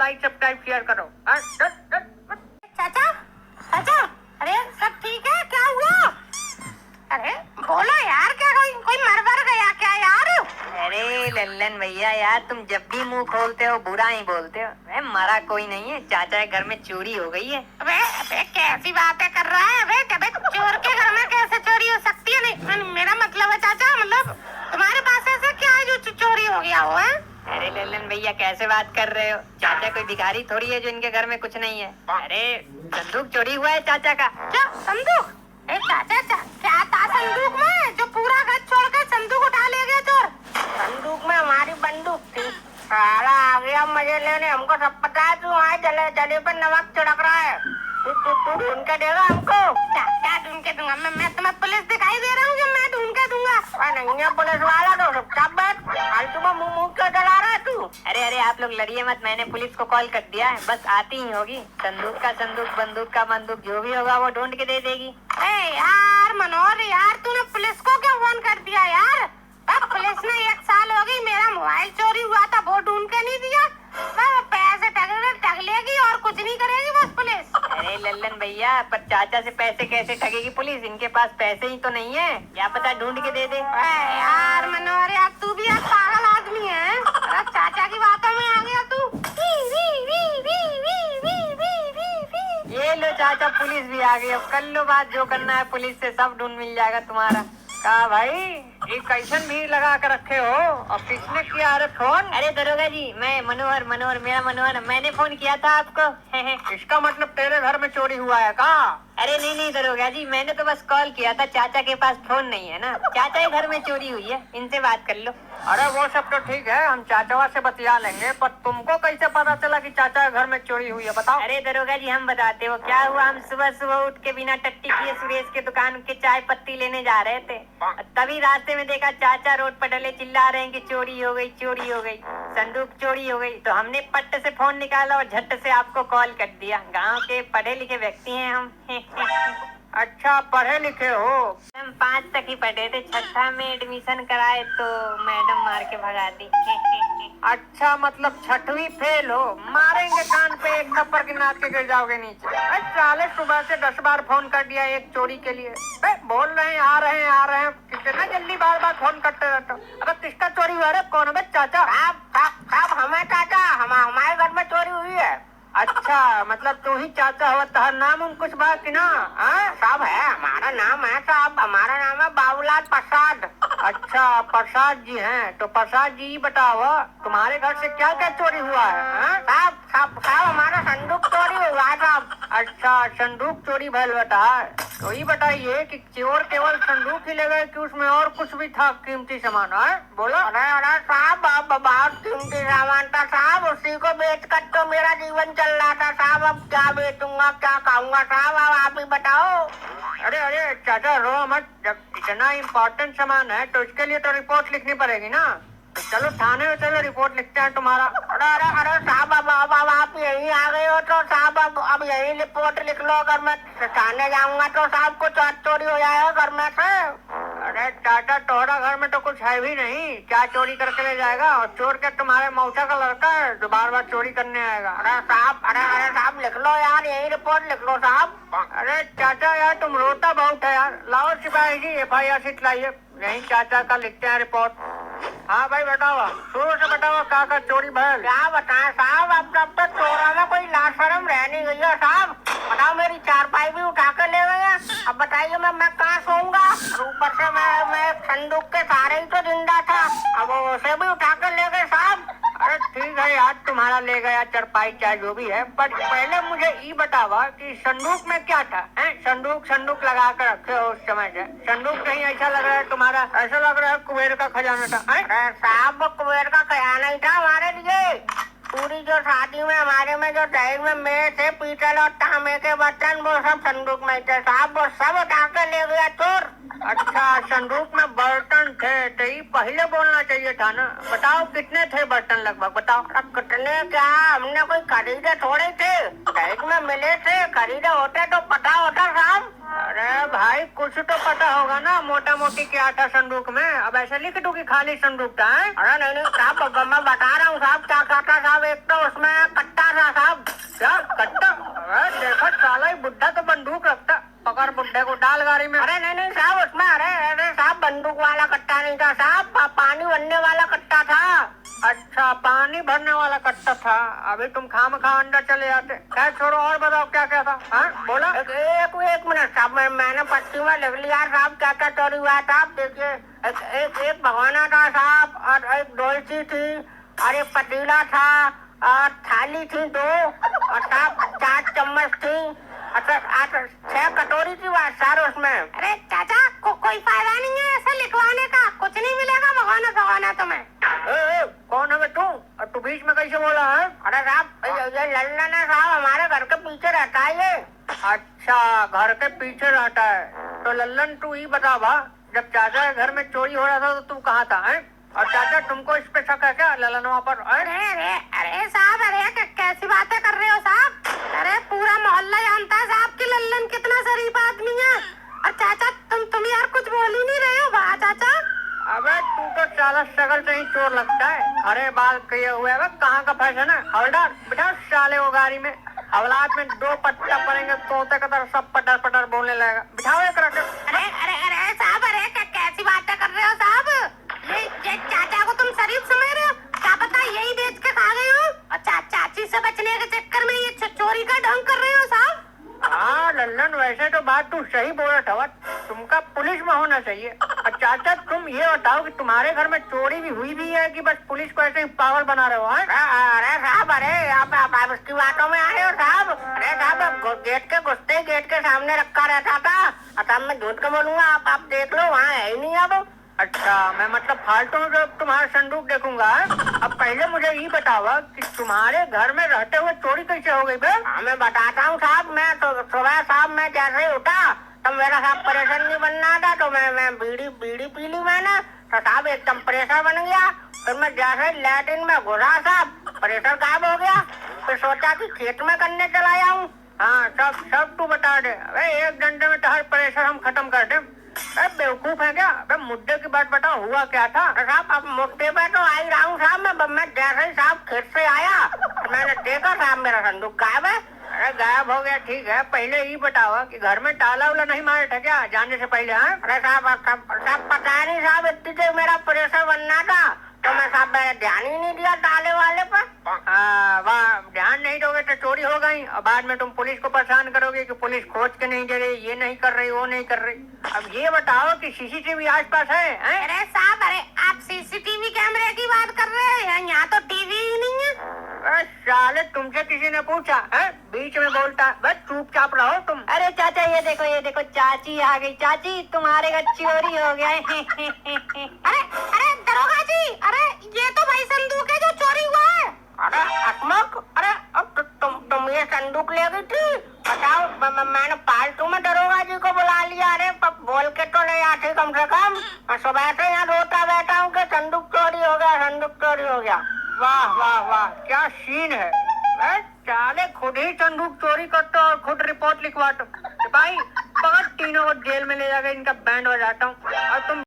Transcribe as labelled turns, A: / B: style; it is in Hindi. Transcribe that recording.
A: लाइक सब्सक्राइब शेयर करो।
B: चाचा चाचा, अरे सब ठीक है? क्या हुआ? अरे बोलो यार, क्या कोई मर वर गया क्या यार?
C: अरे लल्लन भैया यार, तुम जब भी मुंह खोलते हो बुरा ही बोलते हो। मरा कोई नहीं है, चाचा के घर में चोरी हो गई है।
B: अबे अबे कैसी बातें कर रहा है? अबे चोर के घर में कैसे चोरी हो सकती है? नहीं, मेरा मतलब है चाचा, मतलब तुम्हारे पास ऐसा क्या है जो चोरी हो गया हो?
C: अरे लल्लन भैया कैसे बात कर रहे हो? चाचा कोई भिखारी थोड़ी है जो इनके घर में कुछ नहीं है। अरे संदूक चोरी हुआ है चाचा का।
B: क्या संदूक? चाचा क्या था संदूक में जो पूरा घर छोड़कर संदूक उठा ले गया चोर? संदूक में हमारी बंदूक थी। साला आ गया मजे लेने, हमको सब पता है। तू वहाँ जले पर नमक छिड़क रहा है। तू ढूंढ के देगा हमको? क्या ढूंढ के दूंगा? मैं तुम्हें पुलिस दिखाई दे रहा हूँ जो मैं ढूंढ के दूंगा? नहीं है पुलिस वाला तो सब बैठ फालतू में मुंह क्यों चला रहा है तू?
C: अरे आप लोग लड़िए मत, मैंने पुलिस को कॉल कर दिया है, बस आती ही होगी। संदूक का संदूक, बंदूक का बंदूक, जो भी होगा वो ढूंढ के दे देगी।
B: यार मनोहर यार, तूने पुलिस को क्यों फोन कर दिया यार? पुलिस ने 1 साल हो गई, मेरा मोबाइल चोरी हुआ था, वो ढूंढ के नहीं दिया। पैसे ठग लेगी और कुछ नहीं करेगी बस पुलिस।
C: अरे लल्लन भैया, पर चाचा से पैसे कैसे ठगेगी पुलिस? इनके पास पैसे ही तो नहीं है, क्या पता ढूंढ के दे दे।
B: यार मनोहर यार, तू भी यार पागल आदमी है। अरे चाचा की बातों में आ गया तू।
C: ये लो चाचा, पुलिस भी आ गई। अब कर लो बात, जो करना है पुलिस से सब ढूंढ मिल जाएगा तुम्हारा।
A: कहा भाई, ये कैसन भीड़ लगा कर रखे हो और किसने किया रे फोन?
C: अरे दरोगा जी, मैं मनोहर मेरा मनोहर, मैंने फोन किया था आपको।
A: इसका मतलब तेरे घर में चोरी हुआ है का?
C: अरे नहीं दरोगा जी, मैंने तो बस कॉल किया था, चाचा के पास फोन नहीं है ना। चाचा के घर में चोरी हुई है, इनसे बात कर लो।
A: अरे वो सब तो ठीक है, हम चाचा से बतिया लेंगे, पर तुमको कैसे पता चला कि चाचा के घर में चोरी हुई है, बताओ।
C: अरे दरोगा जी हम बताते हो क्या हुआ। हम सुबह उठ के बिना टट्टी किए सुरेश के दुकान के चाय पत्ती लेने जा रहे थे। तभी रास्ते में देखा चाचा रोड पर डले चिल्ला रहे हैं कि चोरी हो गई, संदूक चोरी हो गई। तो हमने पट्ट से फोन निकाला और झट से आपको कॉल कर दिया। गाँव के पढ़े लिखे व्यक्ति हैं हम।
A: अच्छा पढ़े लिखे हो?
C: हम 5 तक ही पढ़े थे, 6 में एडमिशन कराए तो मैडम मार के भगा दी।
A: अच्छा मतलब 6वीं फेल हो? मारेंगे कान पे एक थप्पड़ के, नाच के गिर जाओगे नीचे। साले सुबह से 10 बार फोन कर दिया एक चोरी के लिए। बोल रहे हैं आ रहे हैं, कितना जल्दी बार फोन करते रहते हो। अरे किसका चोरी हुआ रे? कौन है चाचा?
B: साहब हमें चाचा, हमारे घर में चोरी हुई है।
A: अच्छा मतलब तू ही चाचा हो? तहर नाम कुछ बात की ना?
B: साहब है, हमारा नाम है साहब, हमारा नाम है बाबूलाल प्रसाद।
A: अच्छा प्रसाद जी हैं, तो प्रसाद जी बताओ तुम्हारे घर से क्या क्या चोरी हुआ है?
B: साहब हमारा संदूक चोरी हुआ है साहब।
A: अच्छा संदूक चोरी भइल बता। तो ये बताइए कि चोर केवल संदूक ही ले गए कि उसमें और कुछ भी था कीमती सामान? है बोलो।
B: अरे साहब बहुत कीमती सामान था साहब, उसी को बेच कर तो मेरा जीवन चल रहा था साहब। अब क्या बेचूंगा, क्या खाऊंगा साहब, अब आप ही बताओ।
A: अरे चाचा रो मत, जब इतना इम्पोर्टेंट सामान है तो इसके लिए तो रिपोर्ट लिखनी पड़ेगी ना। तो चलो थाने में चलो, रिपोर्ट लिखते हैं तुम्हारा।
B: अरे साहब अब आप यहीं आ गए हो तो साहब अब यहीं रिपोर्ट लिख लो। अगर मैं थाने जाऊंगा तो साहब कुछ चोरी हो जाएगा घर में से।
A: अरे चाचा तोहरा घर में तो कुछ है भी नहीं, क्या चोरी करके ले जाएगा? और चोर के तुम्हारे मौसा का लड़का है जो बार चोरी करने आएगा।
B: अरे साहब लिख लो यार, यही रिपोर्ट लिख लो साहब।
A: अरे चाचा यार तुम रोता बहुत है यार। लाओ सिपाही जी FIR शीट लाइए, यही चाचा का लिखते हैं रिपोर्ट। हाँ भाई बताओ, शुरू से बताओ क्या चोरी भइल?
B: क्या बताएं साहब, अब तक चोरों में कोई लाशरम रह नहीं गई है साहब। बताओ, मेरी चारपाई भी उठा कर ले गए हैं। अब बताइए मैं कहाँ सोऊंगा? ऊपर से मैं संदूक के सहारे ही तो जिंदा था, अब उसे भी उठा कर ले गए साहब।
A: अरे ठीक है यार, तुम्हारा ले गया चरपाई चाहे जो भी है, पर पहले मुझे ये बतावा कि संदूक में क्या था? संदूक लगा कर रखे हो उस समय से। संदूक कहीं ऐसा लग रहा है तुम्हारा, ऐसा लग रहा है कुबेर का खजाना था।
B: अरे साहब कुबेर का खजाना ही था हमारे लिए। पूरी जो शादी में हमारे में जो दहेज में मेज थे, पीतल और तांबे के बर्तन, वो सब संदूक में थे साहब, वो सब उठा कर ले गया चोर।
A: अच्छा संदूक में बर्तन थे, तो ये पहले बोलना चाहिए था ना। बताओ कितने थे बर्तन लगभग, बताओ।
B: कितने क्या, हमने कोई खरीदे थोड़े थे, दहेज में मिले थे। खरीदे होते तो पता होता साहब।
A: अरे भाई कुछ तो पता होगा ना, मोटा मोटी क्या था संदूक में। अब ऐसे लिख दूं कि खाली संदूक था?
B: अरे नहीं साहब, मैं बता रहा हूँ साहब क्या था साहब। एक तो उसमें कट्टा था साहब।
A: क्या कट्टा? अरे देखो साला ही बुड्ढा तो बंदूक रखता, पकड़ बुड्ढे को, डाल गाड़ी में।
B: अरे नहीं साहब, उसमें अरे साहब बंदूक वाला कट्टा नहीं था साहब, पानी भरने वाला कट्टा था।
A: अच्छा, पानी भरने वाला कट्टा था। अभी तुम खामखा अंदर चले जाते। क्या छोड़ो, और बताओ क्या क्या था? हाँ बोला।
B: एक मिनट साहब, मैंने पट्टी में लिख लिया साहब क्या क्या चोरी हुआ था। आप देखिए, एक भगवाना था साहब, और एक डोलची थी, और एक पतीला था, और थाली थी 2, और साहब 4 चम्मच थी, और 6 कटोरी थी बात सर उसमें। अरे चाचा कोई फायदा नहीं है ऐसा लिखवाने का, कुछ नहीं मिलेगा भगवाना तुम्हें।
A: कौन है तू? और तू बीच में कैसे बोला है?
B: अरे साहब ये लल्लन है साहब, हमारे घर के पीछे रहता है ये।
A: अच्छा, घर के पीछे रहता है। तो लल्लन तू ही बता बा, जब चाचा के घर में चोरी हो रहा था तो तू कहाँ था? है? और चाचा तुमको इस पे शक है क्या लल्लनवा पर?
B: अरे साहब, अरे कैसी बातें कर रहे हो साहब? अरे पूरा मोहल्ला जानता है साहब कि लल्लन कितना शरीफ आदमी है। और चाचा तुम यार कुछ बोल ही नहीं रहे हो वाह चाचा।
A: अबे तू तो साला शक्ल से ही चोर लगता है, हरे बाल किए हुए है। कहाँ का फैशन है? हवलदार बिठाओ साले को गाड़ी में। हवलात में 2 पट्टा पड़ेंगे, तोते का तरह सब पटर पटर बोलने लगेगा। बिठाओ एक रखे।
B: अरे साहब, अरे कैसी बातें कर रहे हो साहब? ये चाचा को तुम शरीफ समझ रहे हो? क्या पता यही बेच के खा गए हो, और चाची से बचने के चक्कर में ये चोरी का ढंग कर रहे हो साहब।
A: हाँ लल्लन, वैसे तो बात तू सही बोल रहा था, तुमका पुलिस में होना चाहिए। और चाचा तुम ये बताओ कि तुम्हारे घर में चोरी भी हुई भी है कि बस पुलिस को ऐसे ही पागल बना रहे हो?
B: अरे साहब, अरे आप उसकी बातों में आ रहे हो साहब। अरे साहब गेट के घुसते गेट के सामने रखा रहता था, अब मैं झूठ के बोलूंगा? आप देख लो, वहाँ है ही नहीं अब।
A: अच्छा, मैं मतलब फालतू में तुम्हारा संदूक देखूंगा। अब पहले मुझे ये बताओ कि तुम्हारे घर में रहते हुए चोरी कैसे हो गई बे?
B: मैं बताता हूँ साहब। मैं तो सुबह साहब मैं जैसे ही उठा तो मेरा साहब प्रेशर नहीं बनना था, तो मैं बीड़ी पी ली मैंने, तो साहब एकदम प्रेशर बन गया। फिर मैं जैसे लैट्रिन में घुसा साहब, प्रेशर गायब हो गया। फिर सोचा कि खेत में करने चला जाऊँ।
A: हाँ सब तू बता दे। अरे 1 घंटे में तो हर प्रेशर हम खत्म कर दे। बेवकूफ है क्या? अबे मुद्दे की बात बताओ, हुआ क्या था?
B: साहब अब मुद्दे पे तो आ ही रहा हूँ साहब। मैं जैसे ही साहब खेत से आया तो मैंने देखा साहब मेरा संदूक गायब है।
A: अरे गायब हो गया ठीक है, पहले ये बताओ कि घर में ताला उला नहीं मारा था क्या जाने से पहले? हाँ
B: अरे साहब पता नहीं साहब, इतनी देर मेरा प्रेशर बनना था तो मैं साहब मैंने ध्यान ही नहीं दिया ताले वाले पर।
A: वाह, ध्यान नहीं दोगे तो चोरी हो गई, और बाद में तुम पुलिस को परेशान करोगे कि पुलिस खोज के नहीं दे रही, ये नहीं कर रही, वो नहीं कर रही। अब ये बताओ कि सीसीटीवी आसपास है?
B: अरे साहब, अरे आप सीसीटीवी कैमरे की बात कर रहे हैं? यहाँ तो टीवी ही नहीं है।
A: अरे साले, तुमसे किसी ने पूछा है? बीच में बोलता, बस चुपचाप रहो तुम।
C: अरे चाचा ये देखो चाची आ गई। चाची तुम्हारे घर चोरी हो गया है।
B: अरे दरोगा जी, अरे ये तो भाई संदूक है जो चोरी हुआ है। अरे अकमक, अरे अब तुम ये संदूक ले गई थी? बताओ, मैंने पालतू में दरोगा जी को बुला लिया। अरे बोल के तो ले आती कम से कम। मैं सुबह से यहाँ रोता बैठा हूँ कि संदूक चोरी हो गया, संदूक चोरी हो गया।
A: वाह वाह वाह, क्या सीन है। साले खुद ही संदूक चोरी करते और खुद रिपोर्ट लिखवाते। भाई पकड़, तीनों को जेल में ले जाकर इनका बैंड बजाता हूँ। और तुम